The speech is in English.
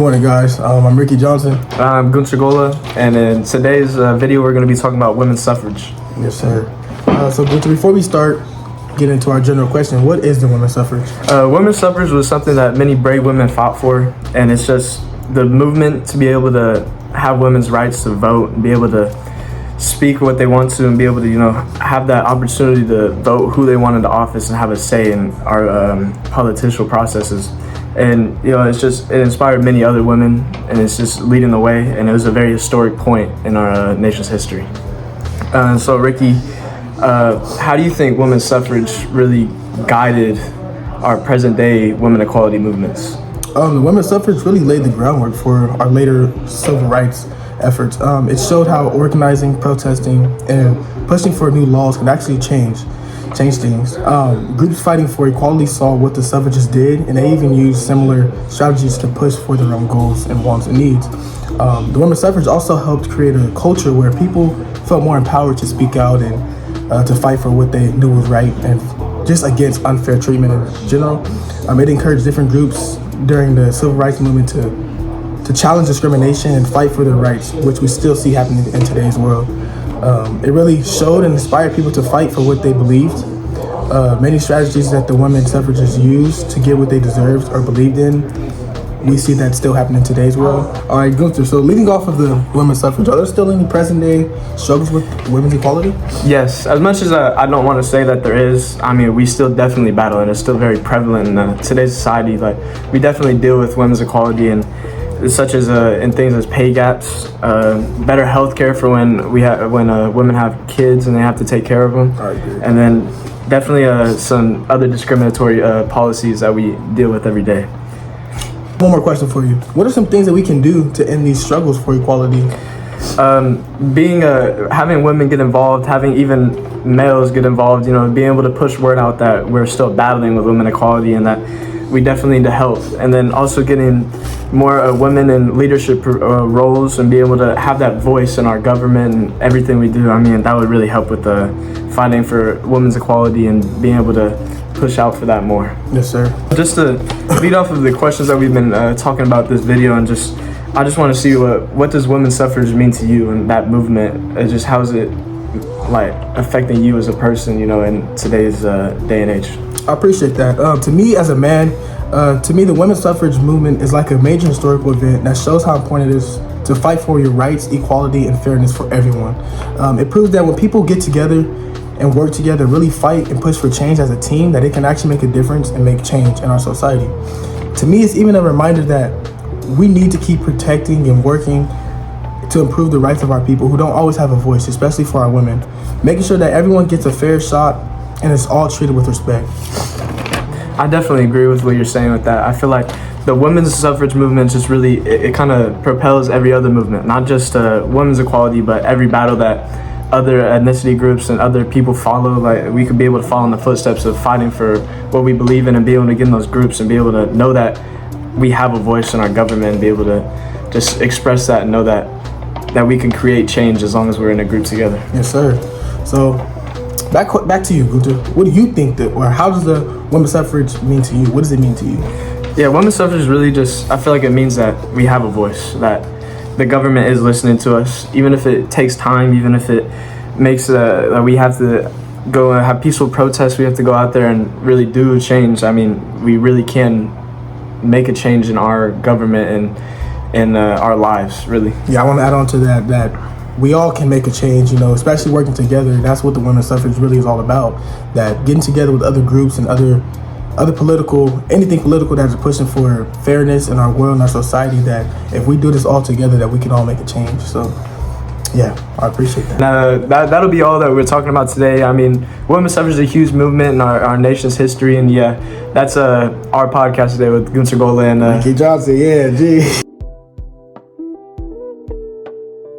Morning, guys. I'm Rickey Johnson. I'm Golla, and in today's video, we're going to be talking about women's suffrage. Yes, sir. So, Gunter, before we start, get into our general question, what is the women's suffrage? Women's suffrage was something that many brave women fought for, and it's just the movement to be able to have women's rights to vote and be able to speak what they want to and be able to, have that opportunity to vote who they want into office and have a say in our political processes. And it inspired many other women, and it's just leading the way, and it was a very historic point in our nation's history. So Rickey, how do you think women's suffrage really guided our present day women equality movements? The women's suffrage really laid the groundwork for our later civil rights efforts. It showed how organizing, protesting, and pushing for new laws can actually change things. Groups fighting for equality saw what the suffragists did, and they even used similar strategies to push for their own goals and wants and needs. The women's suffrage also helped create a culture where people felt more empowered to speak out and to fight for what they knew was right and just against unfair treatment in general. It encouraged different groups during the civil rights movement to challenge discrimination and fight for their rights, which we still see happening in today's world. It really showed and inspired people to fight for what they believed. Many strategies that the women suffragists used to get what they deserved or believed in, we see that still happening in today's world. All right, Gunther, so leading off of the women's suffrage, are there still any present day struggles with women's equality? Yes, as much as I don't want to say that there is, we still definitely battle, and it's still very prevalent in today's society. Like, we definitely deal with women's equality, and such as in things as pay gaps, better health care for when women have kids and they have to take care of them, and then definitely some other discriminatory policies that we deal with every day. One more question for you. What are some things that we can do to end these struggles for equality? Having women get involved, having even males get involved, being able to push word out that we're still battling with women equality and that we definitely need help. And then also getting more women in leadership roles and be able to have that voice in our government and everything we do. That would really help with the fighting for women's equality and being able to push out for that more. Yes, sir. Just to lead off of the questions that we've been talking about this video, and I just want to see what does women's suffrage mean to you and that movement? Just how is it like affecting you as a person, in today's day and age? I appreciate that. To me, as a man, the women's suffrage movement is like a major historical event that shows how important it is to fight for your rights, equality, and fairness for everyone. It proves that when people get together and work together, really fight and push for change as a team, that it can actually make a difference and make change in our society. To me, it's even a reminder that we need to keep protecting and working to improve the rights of our people who don't always have a voice, especially for our women. Making sure that everyone gets a fair shot and it's all treated with respect. I definitely agree with what you're saying with that. I feel like the women's suffrage movement just really, it kind of propels every other movement, not just women's equality, but every battle that other ethnicity groups and other people follow. Like, we could be able to follow in the footsteps of fighting for what we believe in and be able to get in those groups and be able to know that we have a voice in our government and be able to just express that and know that we can create change as long as we're in a group together. Yes, sir. So back to you, Gunter. What do you think or how does the women's suffrage mean to you? What does it mean to you? Yeah, women's suffrage is really I feel like it means that we have a voice, that the government is listening to us, even if it takes time, even if it makes that we have to go and have peaceful protests, we have to go out there and really do change. We really can make a change in our government and in our lives, really. Yeah, I want to add on to that we all can make a change, especially working together. That's what the women's suffrage really is all about, that getting together with other groups and other anything political that is pushing for fairness in our world and our society, that if we do this all together, that we can all make a change. So yeah, I appreciate that. That'll be all that we're talking about today. Women's suffrage is a huge movement in our nation's history, and yeah, that's our podcast today with Golla and Rickey Johnson. Yeah, gee.